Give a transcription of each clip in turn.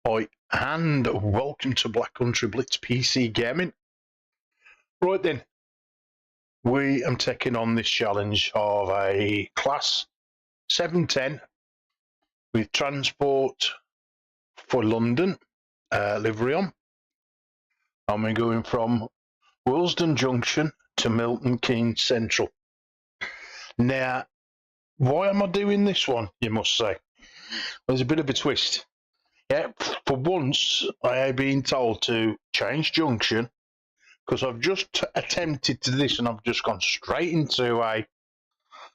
Hi, and welcome to Black Country Blitz PC Gaming. Right then, we am taking on this challenge of a Class 710 with transport for London livery on. And we're going from Willesden Junction to Milton Keynes Central. Now, why am I doing this one, you must say? There's a bit of a twist. Yeah, for once I have been told to change junction because I've just attempted to this and I've just gone straight into a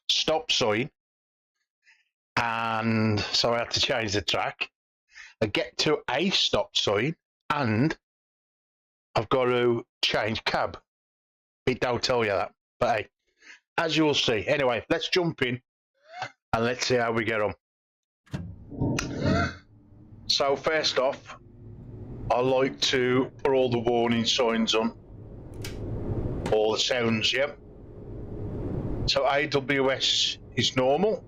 stop sign, and so I had to change the track. I get to a stop sign and I've got to change cab. It don't tell you that, but hey, as you'll see. Anyway, let's jump in and let's see how we get on. So first off, I like to put all the warning signs on, all the sounds, yeah. So AWS is normal,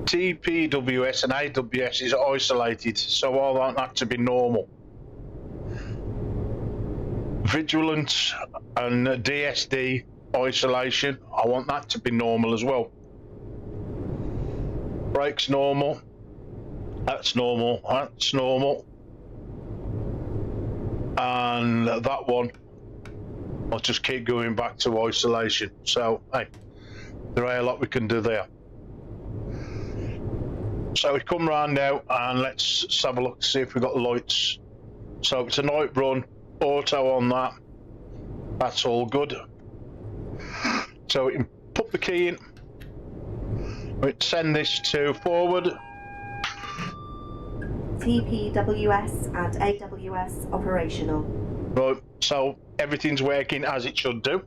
TPWS and AWS is isolated, so I want that to be normal. Vigilant and DSD isolation, I want that to be normal as well. Brakes normal. That's normal, that's normal. And that one, I'll just keep going back to isolation. So, hey, there ain't a lot we can do there. So we come round now and let's have a look to see if we've got the lights. So it's a night run, auto on that. That's all good. So we can put the key in. We send this to forward. TPWS and AWS operational. Right, so everything's working as it should do.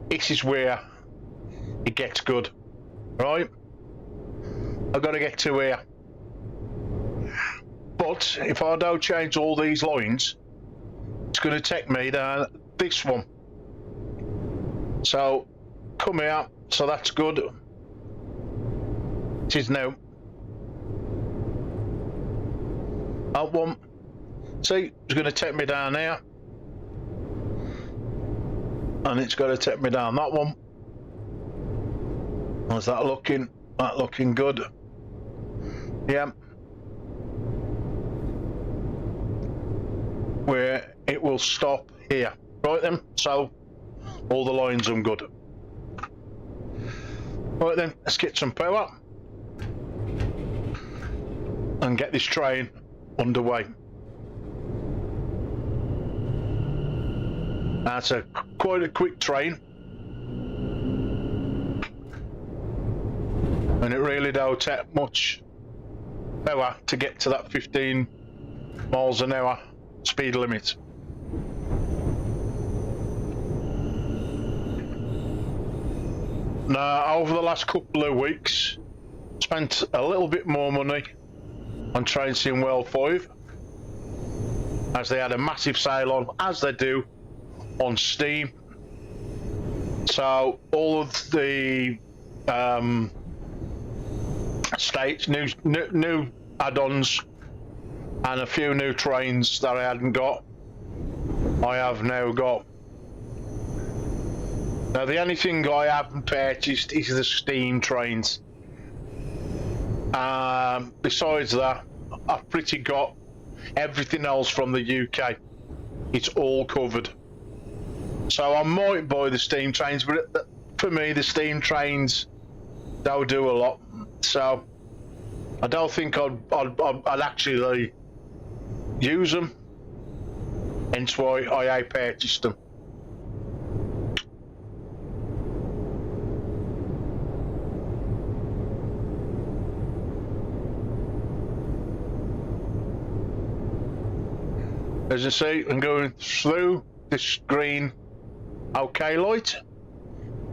This is where it gets good, right? I've got to get to here. But if I don't change all these lines, it's going to take me down this one. So, come here, so that's good. It is now. That one, see, it's going to take me down here, and it's going to take me down that one. How's that looking? That looking good? Yeah. Where it will stop here. Right then, so all the lines are good. Right then, let's get some power and get this train underway. That's quite a quick train, and it really don't take much power to get to that 15 miles an hour speed limit. Now, over the last couple of weeks, spent a little bit more money on Train Sim World 5, as they had a massive sale on, as they do on Steam. So all of the states, new add-ons, and a few new trains that I hadn't got, I have now got. Now the only thing I haven't purchased is the Steam trains. Besides that, I've pretty got everything else from the UK. It's all covered. So I might buy the Steam trains, but for me, the Steam trains don't do a lot. So I don't think I'd actually use them. Hence why I purchased them. As you see, I'm going through this green OK light.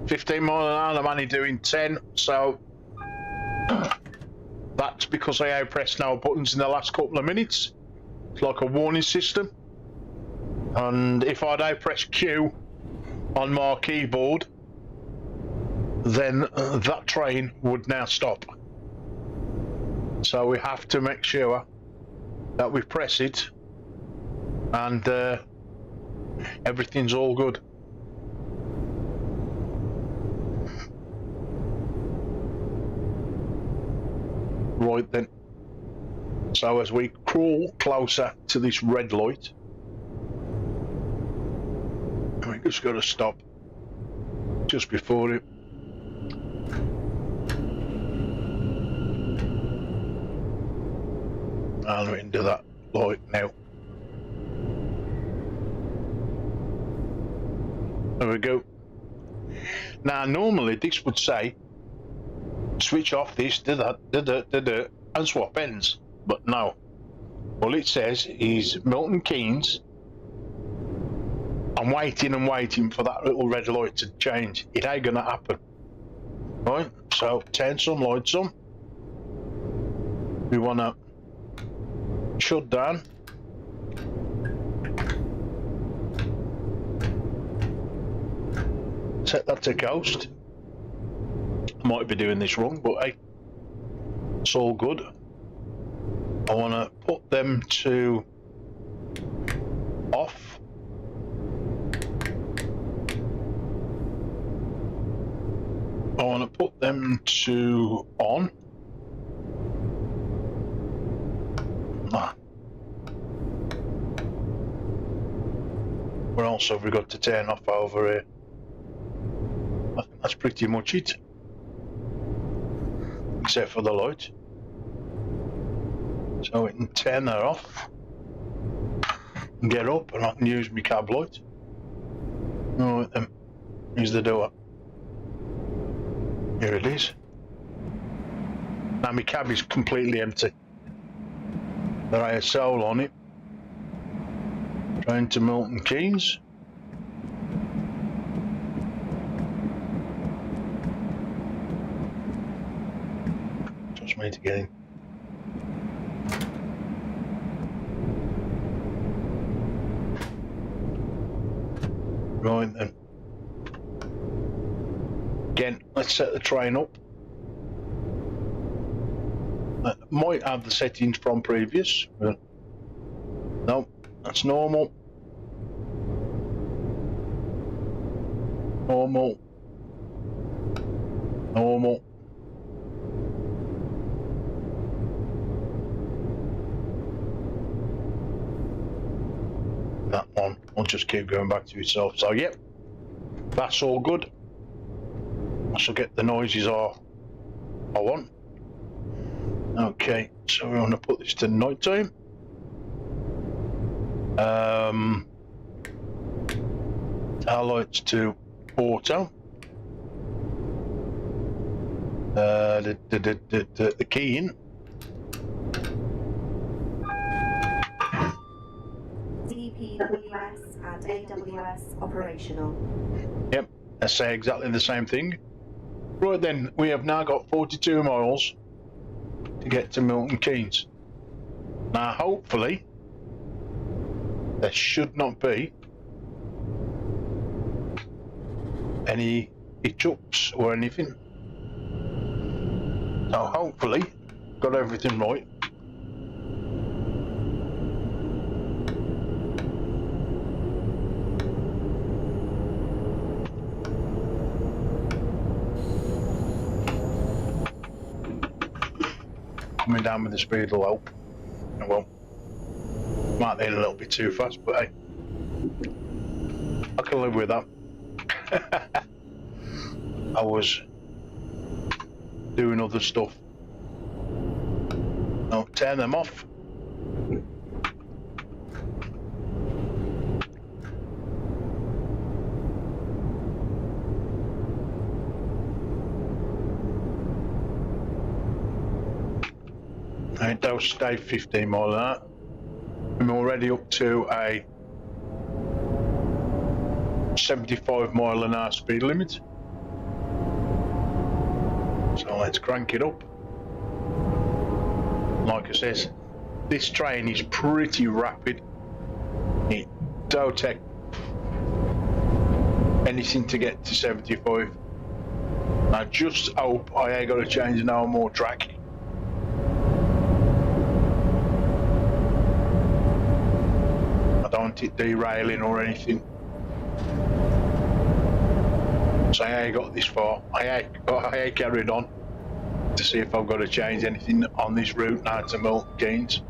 15 miles an hour, I'm only doing 10, so that's because I pressed no buttons in the last couple of minutes. It's like a warning system. And if I'd press Q on my keyboard, then that train would now stop. So we have to make sure that we press it and everything's all good. Right then. So as we crawl closer to this red light, we just got to stop just before it. And we're into that light now. There we go. Now normally this would say switch off this, do that, and swap ends. But no. All it says is Milton Keynes. I'm waiting and waiting for that little red light to change. It ain't gonna happen. Right, so turn some lights on. We wanna shut down. Set that to ghost. I might be doing this wrong, but hey, it's all good. I want to put them to off. I want to put them to on. Nah. What else have we got to turn off over here? I think that's pretty much it. Except for the light. So we can turn that off and get up, and I can use my cab light. Alright then, here's the door. Here it is. Now my cab is completely empty. There ain't a soul on it. Train to Milton Keynes. Just need to get in. Right then. Again, let's set the train up. Might have the settings from previous. No, that's normal. Normal. Normal. That one will just keep going back to itself. So yep, that's all good. I shall get the noises I want. Okay, so we want to put this to night time. Our lights to auto. The key in. TPWS and AWS operational. Yep, I say exactly the same thing. Right then, we have now got 42 miles to get to Milton Keynes. Now hopefully there should not be any hitch-ups or anything. So hopefully got everything right. Coming down with the speed will help. Well, might be a little bit too fast, but hey, I can live with that. I was doing other stuff. I'll turn them off. Right, they'll stay 15 mile an hour. I'm already up to a 75 mile an hour speed limit. So let's crank it up. Like I says, this train is pretty rapid. It don't take anything to get to 75. I just hope I ain't got to change no more track. don't want it derailing or anything. So I got this far. I carried on to see if I've got to change anything on this route now to Milton Keynes.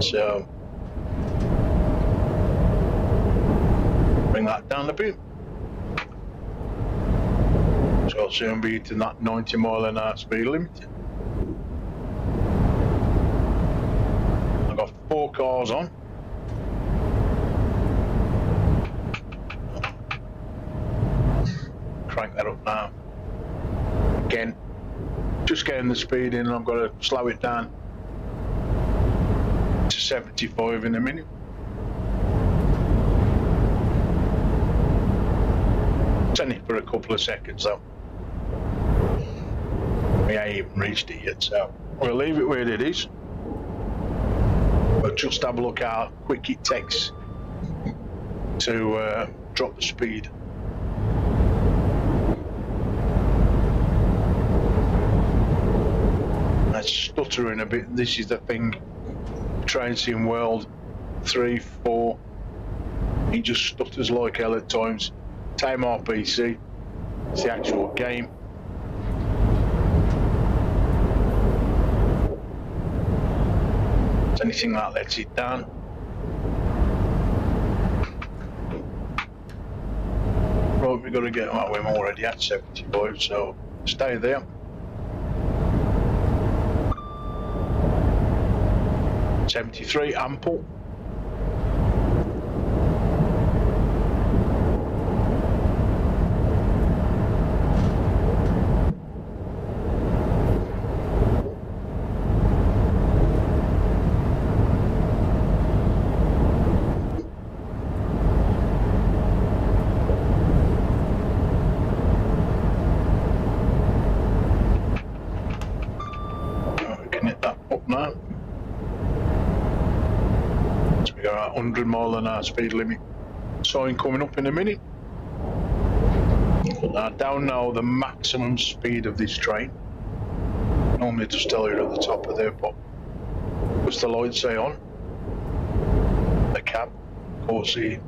So bring that down a bit. So I'll soon be hitting that 90-mile-an-hour speed limit. I've got 4 cars on. Crank that up now. Again, just getting the speed in, and I've got to slow it down to 75 in a minute. It's only for a couple of seconds though. We ain't even reached it yet, so we'll leave it where it is. But just have a look how quick it takes to drop the speed. That's stuttering a bit. This is the thing. Trains in World 3, 4. He just stutters like hell at times. Time RPC. It's the actual game. It's anything that lets it down. Right, we've got to get, well, we're already at 75, so stay there. $73 ample. We can hit that up now. 100-mile-an-hour speed limit sign coming up in a minute. I don't know the maximum speed of this train. Normally it just tell you at the top of there, but what's the light say on? The cab, of course, here.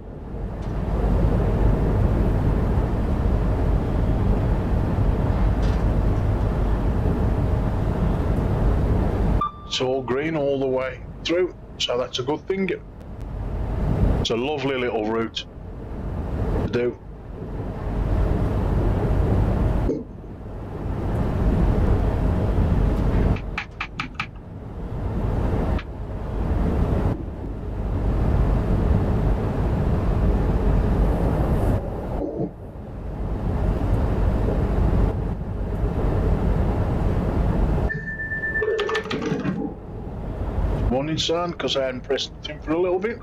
It's all green all the way through, so that's a good thing. It's a lovely little route to do. Morning, son, because I hadn't pressed nothing for a little bit.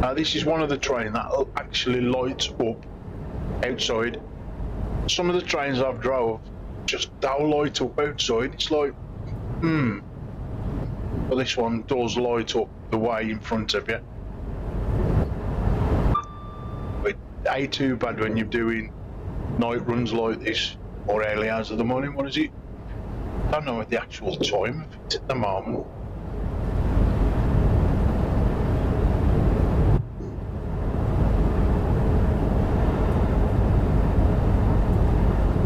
Now this is one of the trains that actually lights up outside. Some of the trains I've drove just don't light up outside. It's like, But this one does light up the way in front of you. But it ain't too bad when you're doing night runs like this, or early hours of the morning. What is it? I don't know what the actual time of it at the moment.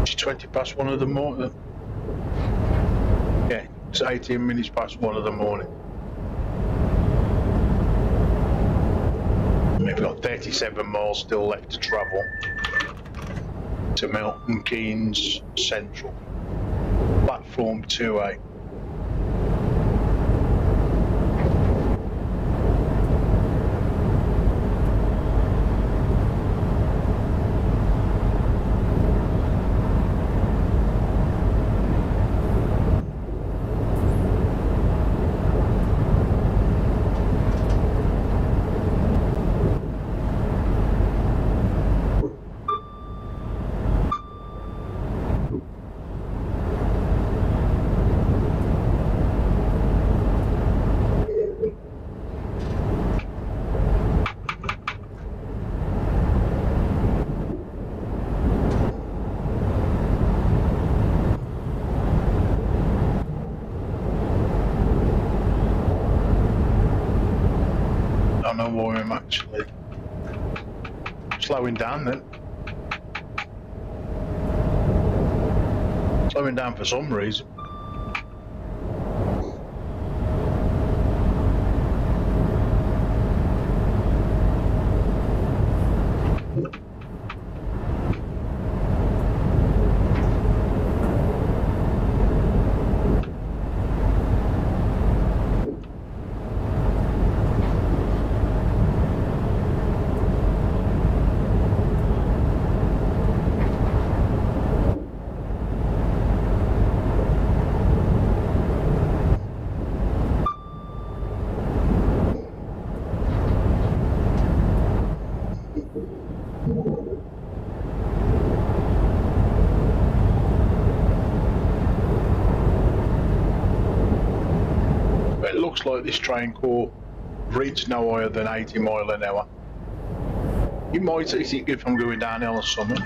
It's 20 past 1 of the morning. Yeah, it's 18 minutes past 1 of the morning. We've got 37 miles still left to travel to Milton Keynes Central, platform 2A. slowing down then. Slowing down for some reason. Looks like this train core reads no higher than 80 miles an hour. You might think if I'm going downhill or something,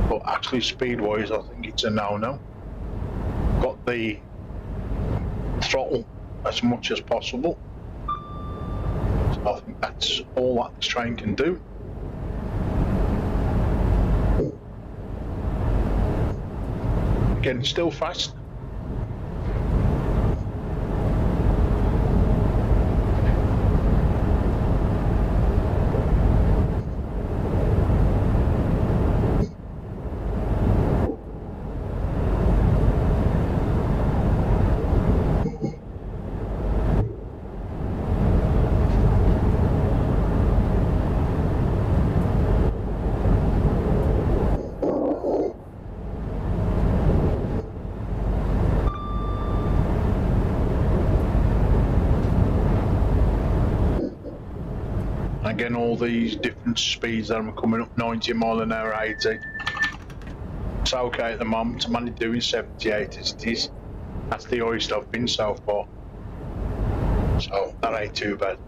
but actually speed wise I think it's a no-no. Got the throttle as much as possible, so I think that's all that this train can do. Again, still fast. Again, all these different speeds that I'm coming up, 90 mile an hour, 80. It's okay at the moment. I'm only doing 78 as it is. That's the highest I've been so far. So that ain't too bad.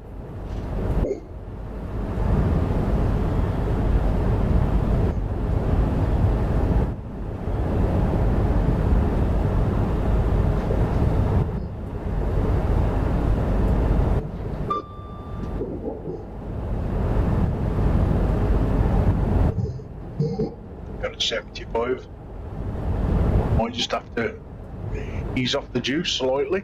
Got a 75. Might just have to ease off the juice slightly.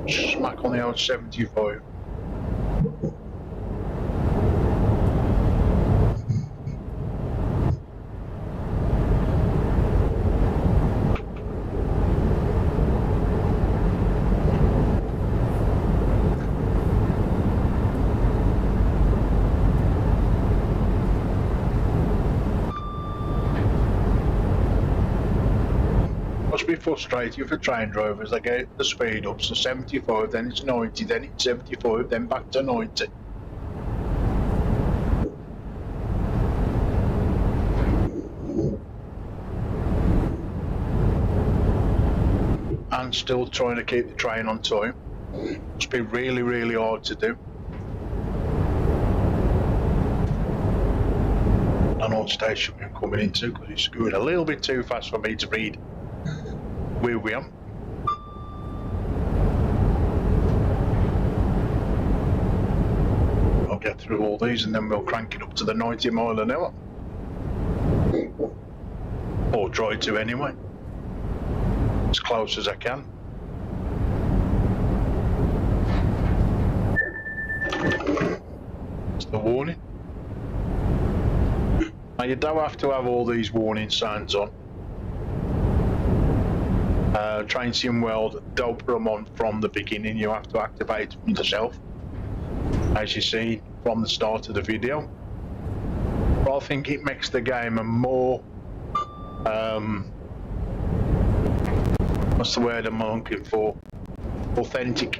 Smack on the old 75. Must be frustrating for train drivers. They get the speed up, so 75, then it's 90, then it's 75, then back to 90. And still trying to keep the train on time. Must be really, really hard to do. I know what station I'm coming into because it's going a little bit too fast for me to read where we are. I'll get through all these and then we'll crank it up to the 90 mile an hour. Or try to anyway. As close as I can. It's the warning. Now you don't have to have all these warning signs on. Train Sim World, don't put them on from the beginning. You have to activate them yourself, as you see from the start of the video. But I think it makes the game a more what's the word I'm looking for? Authentic.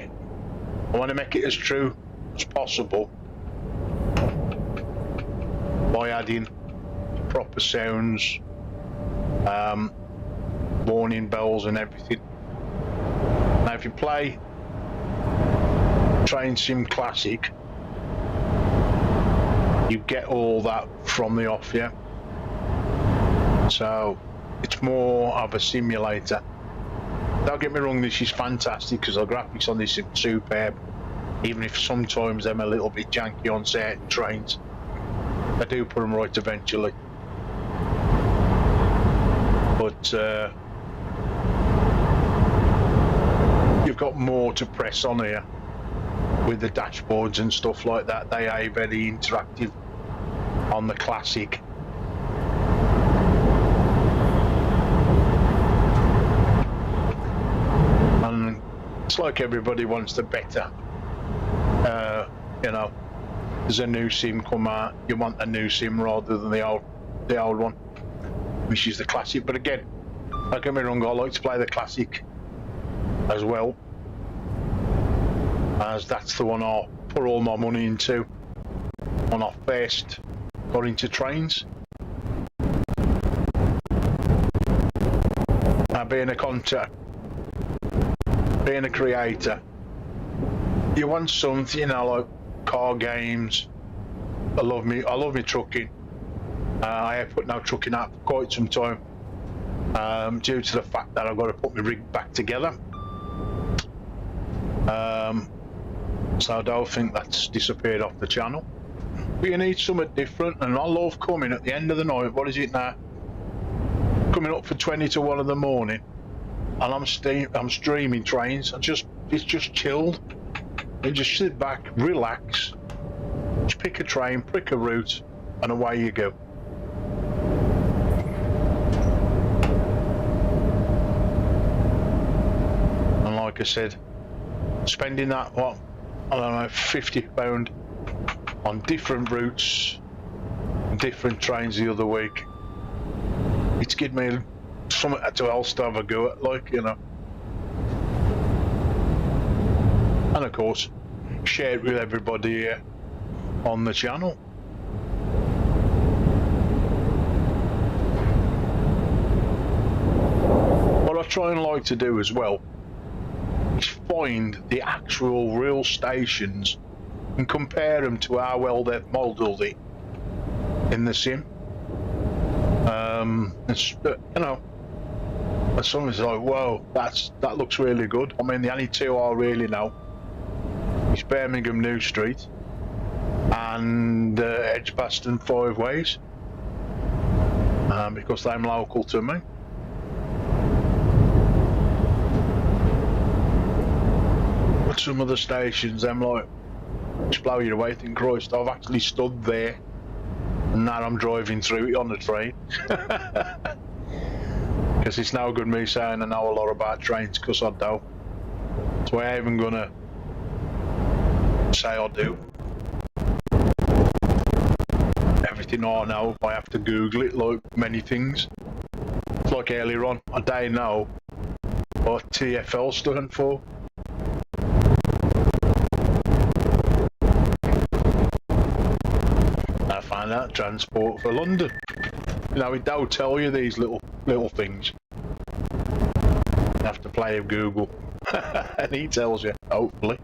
I want to make it as true as possible by adding proper sounds, warning bells and everything. Now if you play Train Sim Classic, you get all that from the off, yeah? So it's more of a simulator. Don't get me wrong, this is fantastic because the graphics on this are superb, even if sometimes I'm a little bit janky on certain trains. I do put them right eventually. But you've got more to press on here with the dashboards and stuff like that. They are very interactive on the Classic. And it's like everybody wants the better. You know, there's a new sim come out, you want a new sim rather than the old one, which is the Classic. But again, don't get me wrong, I like to play the Classic as well, as that's the one I'll put all my money into when I first got into trains. Now, being a content, being a creator, you want something, you know, like car games. I love me trucking. I have put no trucking out for quite some time, due to the fact that I've got to put my rig back together. So I don't think that's disappeared off the channel. But you need something different, and I love coming at the end of the night. What is it now? Coming up for 20 to 1 in the morning, and I'm streaming trains. It's just chilled. You just sit back, relax, just pick a train, pick a route, and away you go. And like I said, spending that, what, I don't know, £50 on different routes, different trains the other week, it's given me something else to have a go at, like, you know. And of course, share it with everybody here on the channel. What I try and like to do as well is find the actual real stations and compare them to how well they've modelled it in the sim. You know, someone's like, whoa, that looks really good. I mean, the only two I really know is Birmingham New Street and Edgbaston Five Ways, because they're local to me. But some of the stations, I'm like, just blow you away, think, Christ, I've actually stood there and now I'm driving through it on the train. Because it's no good me saying I know a lot about trains, because I don't. So I ain't even gonna say I do. Everything I know, I have to Google it, like many things. It's like earlier on, I don't know what TFL stood for. I find out Transport for London. You know, it don't tell you these little things. You have to play with Google, and he tells you, hopefully.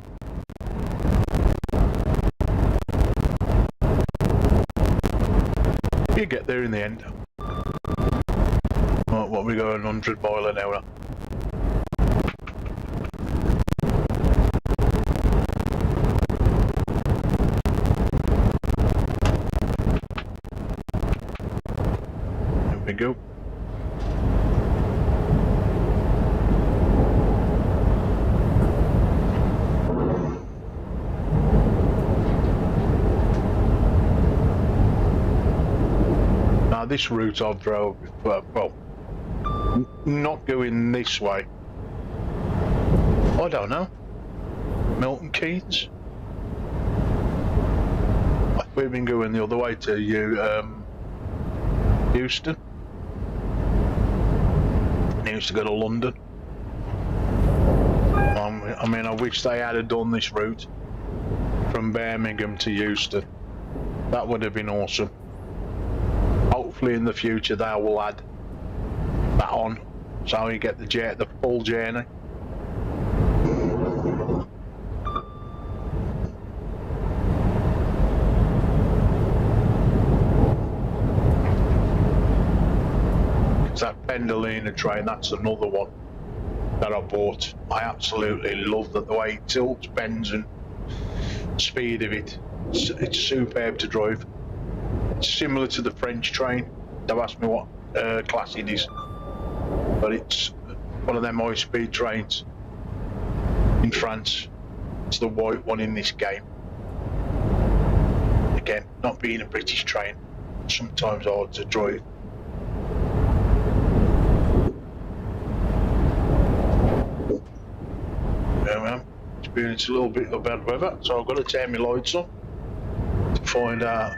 You get there in the end. Right, what we going 100 mile an hour? Here we go. This route I've drove, well, not going this way. I don't know. Milton Keynes? We've been going the other way to Houston. And he used to go to London. I mean, I wish they had done this route from Birmingham to Houston. That would have been awesome. Hopefully in the future they will add that on, so you get the full journey. That Pendolino train, that's another one that I bought. I absolutely love the way it tilts, bends, and speed of it. It's superb to drive. It's similar to the French train. They've asked me what class it is, but it's one of them high-speed trains in France. It's the white one in this game. Again, not being a British train, sometimes hard to drive. Experience a little bit of bad weather, so I've got to turn my lights on to find out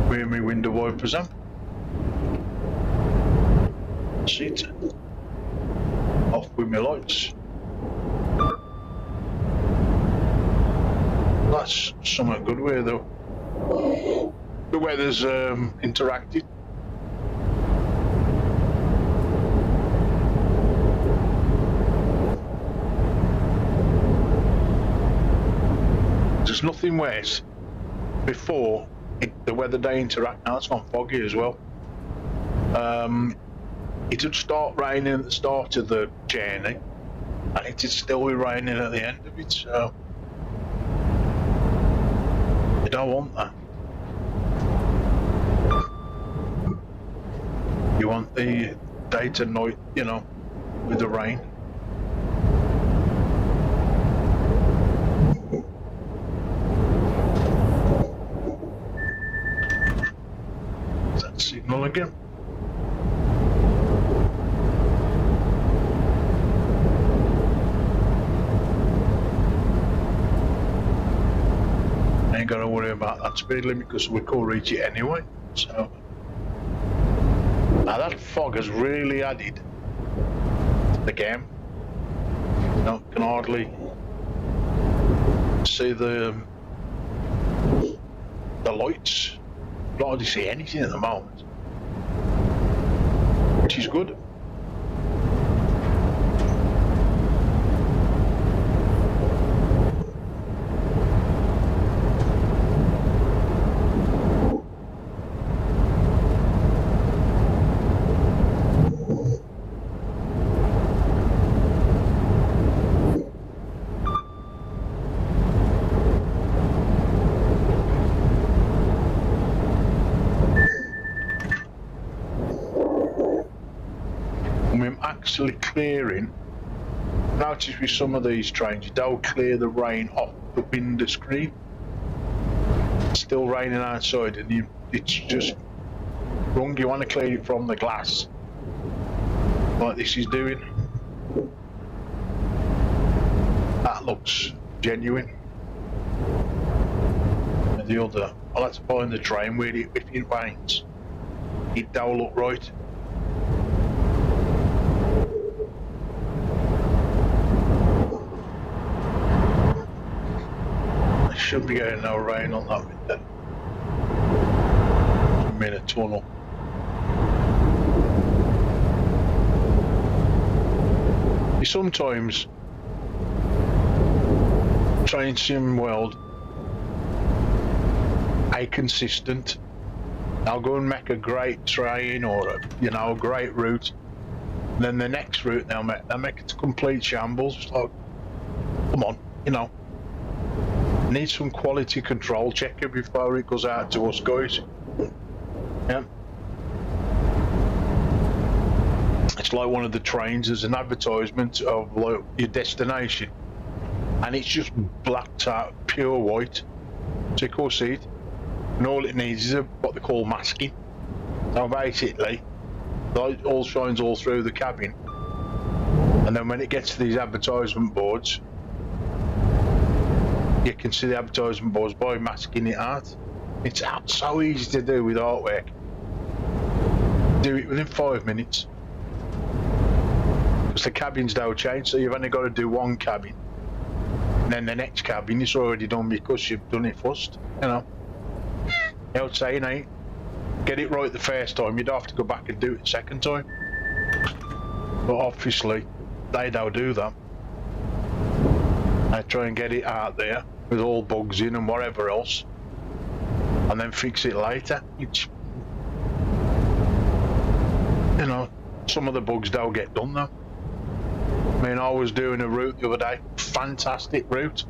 where my window wipers are. Sit off with my lights. That's somewhat good way though. The weather's interacted. There's nothing worse. Before the weather day interact, now it's gone foggy as well. It would start raining at the start of the journey, and it would still be raining at the end of it. So you don't want that. You want the day to night, you know, with the rain. Signal again. Ain't gotta worry about that speed limit because we could reach it anyway. So now that fog has really added to the game. You know, can hardly see the lights. Hardly see anything at the moment, which is good. Actually clearing. Notice with some of these trains, they'll clear the rain off the window screen. It's still raining outside, and it's just wrong. You want to clear it from the glass, like this is doing. That looks genuine. And the other, I'll have to find the train where if it rains, it don't look right. Should be getting no rain on that window. I'm in a tunnel. Sometimes train sim world ain't consistent. I'll go and make a great train or a great route, and then the next route they'll make it a complete shambles. It's like, come on, need some quality control. Check it before it goes out to us guys. Yeah. It's like one of the trains, there's an advertisement of like your destination, and it's just blacked out, pure white. So you can't see it. And all it needs is what they call masking. Now basically, light all shines all through the cabin, and then when it gets to these advertisement boards, you can see the advertisement boards by masking it out. It's so easy to do with artwork. do it within 5 minutes. Because the cabins don't change, so you've only got to do one cabin. And then the next cabin is already done because you've done it first, you know. I would say, you know, get it right the first time, you don't have to go back and do it the second time. But obviously, they don't do that. They try and get it out there with all bugs in and whatever else, and then fix it later. Which, you know, some of the bugs don't get done though. I mean, I was doing a route the other day, fantastic route.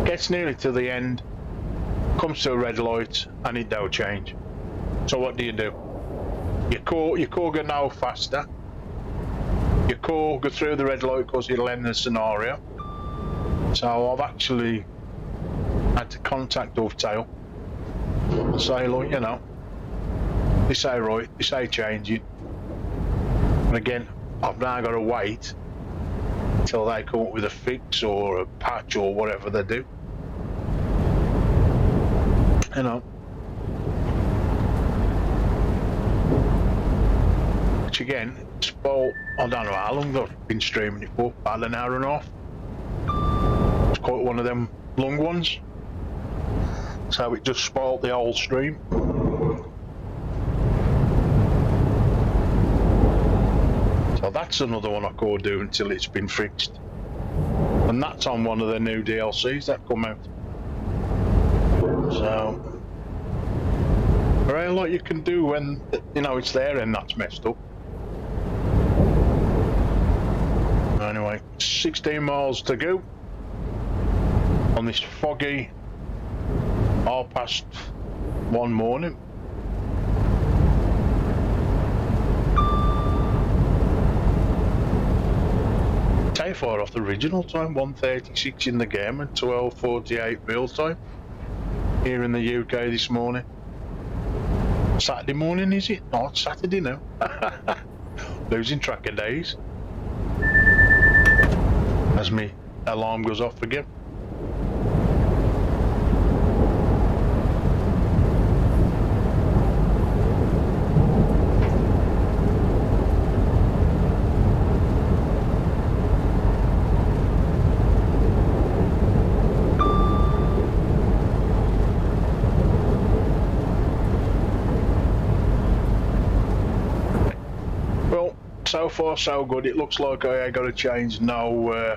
Gets nearly to the end, comes to a red light, and it don't change. So what do? Your core go no faster. Your core go through the red light because it'll end the scenario. So I've actually had to contact Dovetail and say, look, you know, this ain't right, this ain't changing. And again, I've now got to wait until they come up with a fix or a patch or whatever they do. You know. Which again, spoiled, I don't know how long I've been streaming it for, about an hour and a half. It's quite one of them long ones. So it just spoiled the whole stream. So that's another one I could do until it's been fixed. And that's on one of the new DLCs that come out. So there ain't a lot you can do when, you know, it's there and that's messed up. Anyway, 16 miles to go on this foggy 1:30 morning. Take far off the original time, 1:36 in the game and 12:48 real time here in the UK this morning. Saturday morning, is it? No, it's Saturday now. Losing track of days. As my alarm goes off again. Well, so far so good. It looks like I ain't got to change no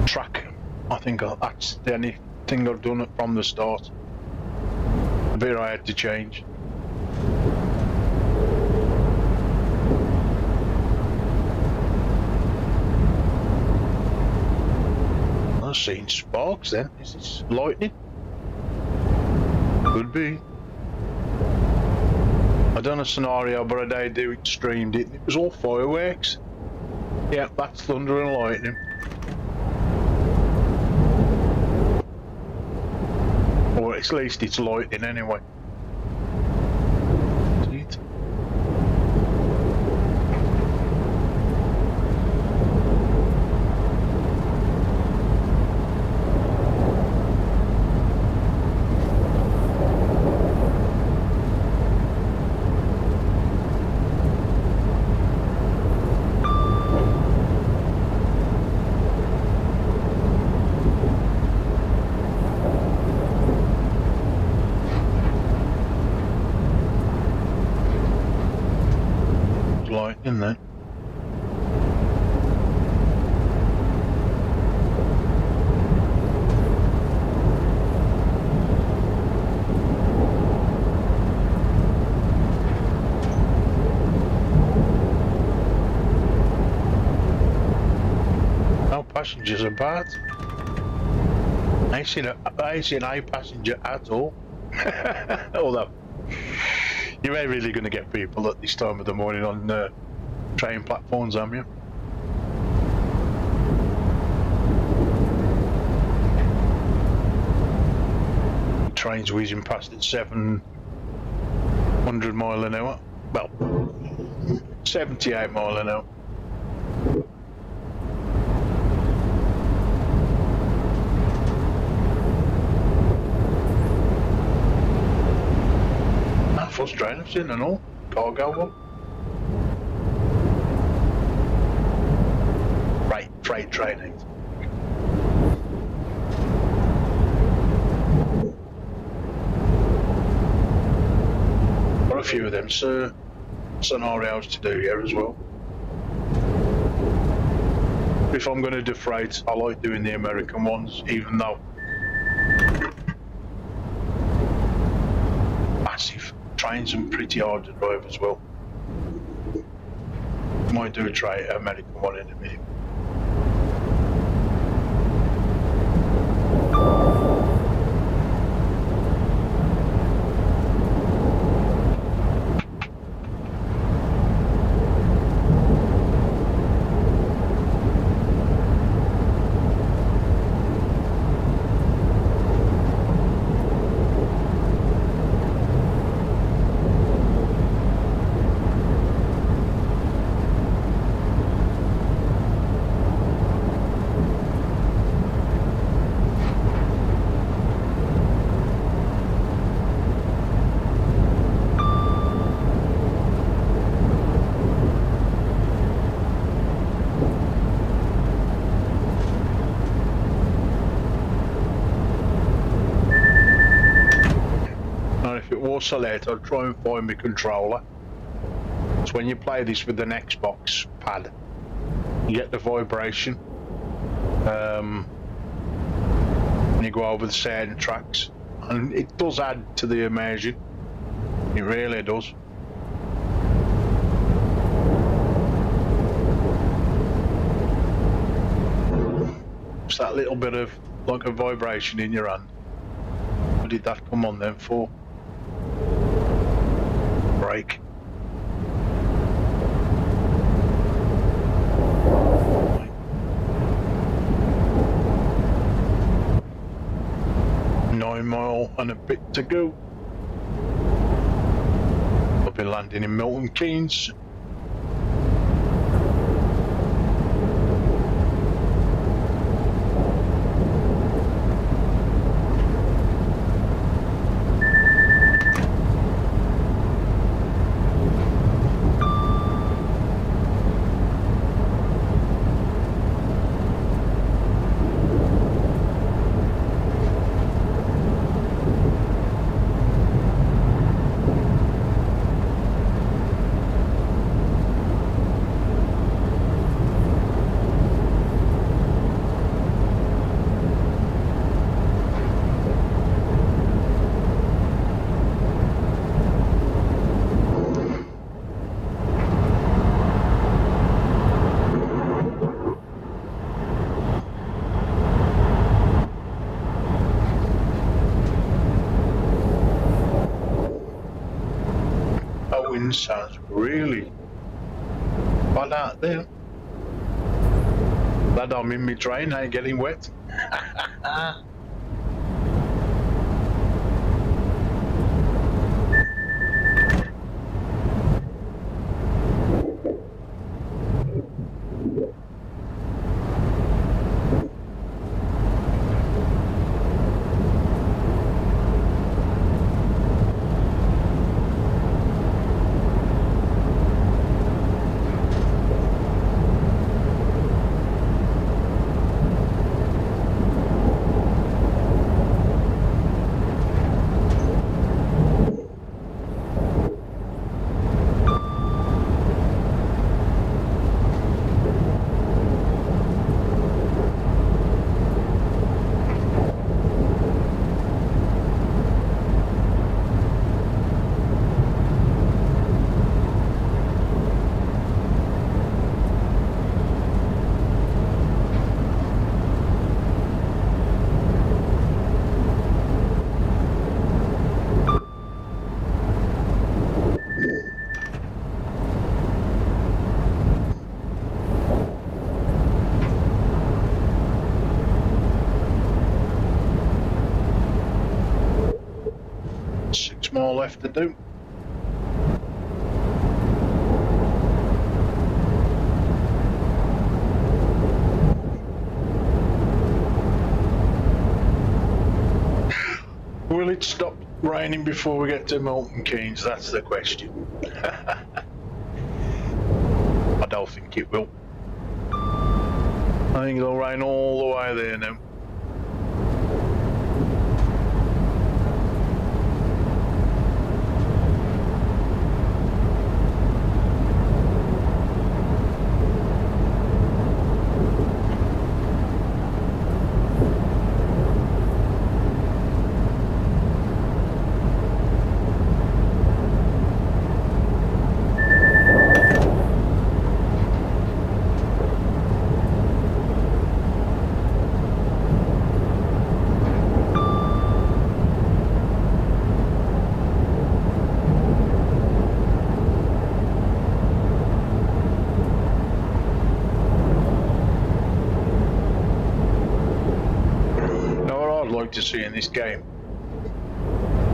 track. I think that's the only thing I've done from the start. The bit I had to change. I've seen sparks then. Is this lightning? Could be. I done a scenario, but I did do it, streamed it, and it was all fireworks. Yeah, that's thunder and lightning. Or at least it's lightning anyway. Sweet. Lightning then. No passengers about. I ain't seen a passenger at all. Although you ain't really going to get people at this time of the morning on train platforms, am you? Trains whizzing past at 700 mile an hour. Well, 78 mile an hour. First train I've seen and all. cargo one. Freight train. Got a few of them scenarios to do here as well. If I'm going to do freight, I like doing the American ones, even though massive trains and pretty hard to drive as well. Might do a American one in a minute. So late, I'll try and find my controller. So when you play this with an Xbox pad, you get the vibration. When you go over the certain tracks, and it does add to the immersion. It really does. It's that little bit of like a vibration in your hand. What did that come on then for? Break. Nine mile and a bit to go. I'll be landing in Milton Keynes. Sounds really bad out there. Glad I'm in my train, I ain't getting wet. More left to do. Will it stop raining before we get to Milton Keynes? That's the question. I don't think it will. I think it'll rain all the way there now. To see in this game,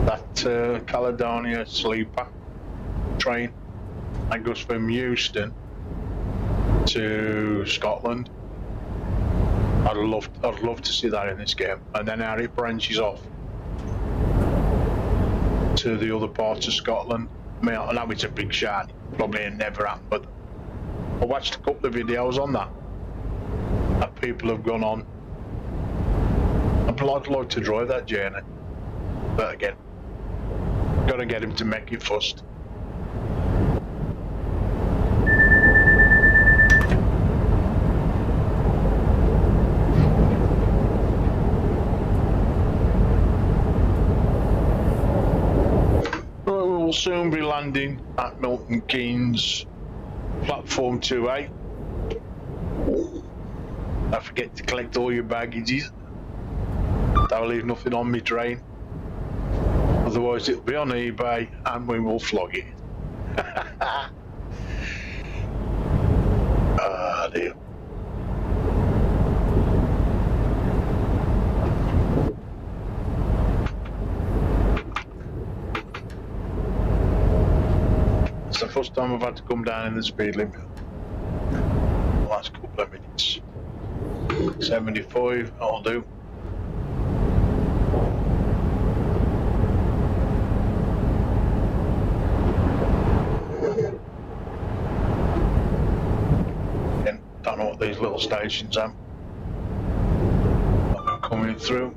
that Caledonia sleeper train that goes from Euston to Scotland. I'd love to see that in this game, and then how it branches off to the other parts of Scotland. I mean, I know it's a big shot, probably ain't never happened, but I watched a couple of videos on that people have gone on. I'd like to drive that journey, but again, gotta get him to make it first. Right, we will soon be landing at Milton Keynes, platform 2A. Don't forget to collect all your baggages. Don't leave nothing on me train, otherwise it'll be on eBay and we will flog it. Ah, dear. It's the first time I've had to come down in the speed limit the last couple of minutes. 75, I'll do. Don't know what these little stations are. I'm coming through.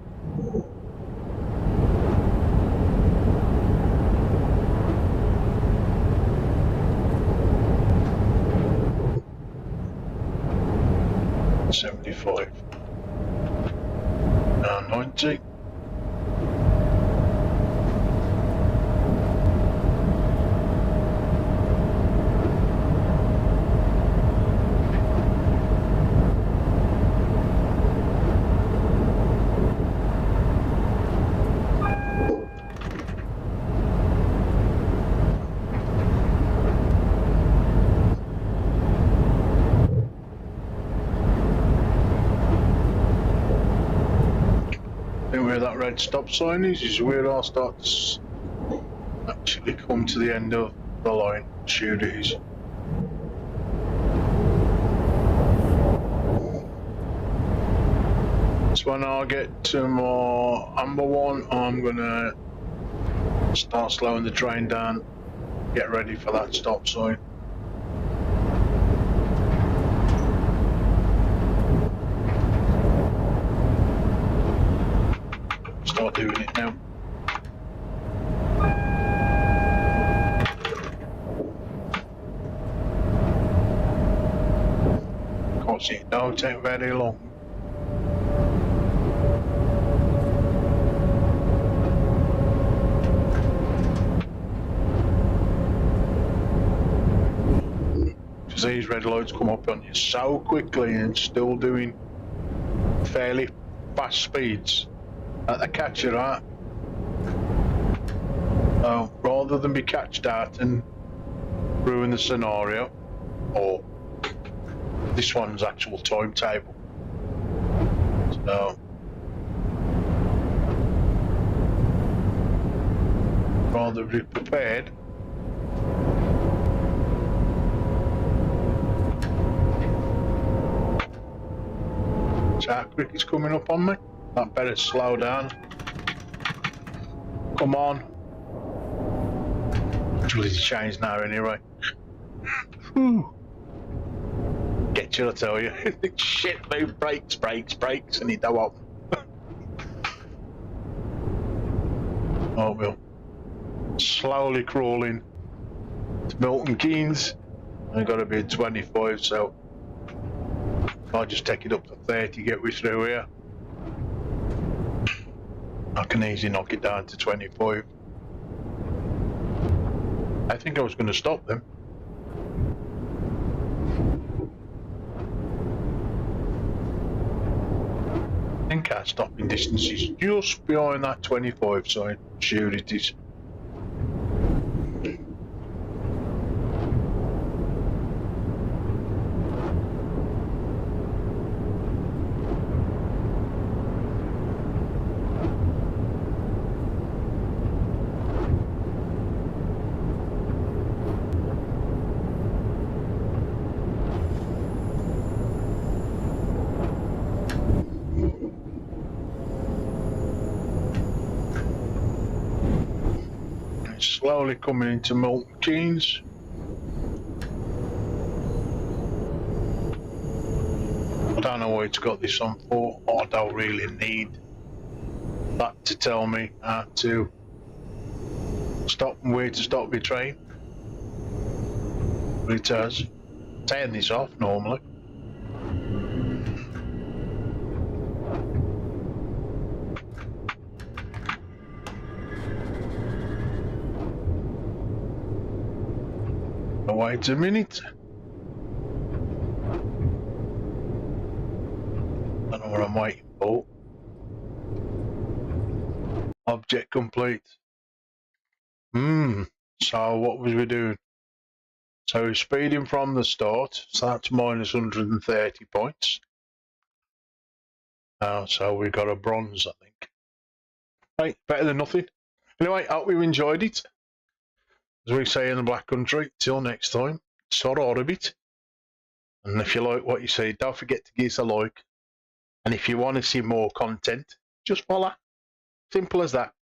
$75. Now 90. Where that red stop sign is where I'll start to actually come to the end of the line. Shoot it is. So when I get to my amber one, I'm gonna start slowing the train down, get ready for that stop sign. Start doing it now. Can't see it, don't take very long. Because these red lights come up on you so quickly and still doing fairly fast speeds that they catch you out. Rather than be catched out and ruin the scenario, or this one's actual timetable. So rather be prepared. So how quick it's coming up on me? That better slow down. Come on. Bloody change now anyway. Whew. Get you, I tell you. Shit, move, brakes, and he don't up. Oh well. Slowly crawling to Milton Keynes. I've got to be at 25, so I'll just take it up to 30, get me through here. I can easily knock it down to 25. I think I was going to stop them. I think our stopping distance is just behind that 25 sign. Sure it is. Slowly coming into Milton Keynes. I don't know why it's got this on for. I don't really need that to tell me how to stop and where to stop my train. But it has. Turn this off normally. Wait a minute. I don't know what I'm waiting for. Object complete. So what was we doing? So we're speeding from the start, so that's minus 130 points. So we got a bronze, I think. Right, better than nothing. Anyway, hope you enjoyed it. As we say in the Black Country, till next time, sort a bit. And if you like what you see, don't forget to give us a like. And if you want to see more content, just follow. Simple as that.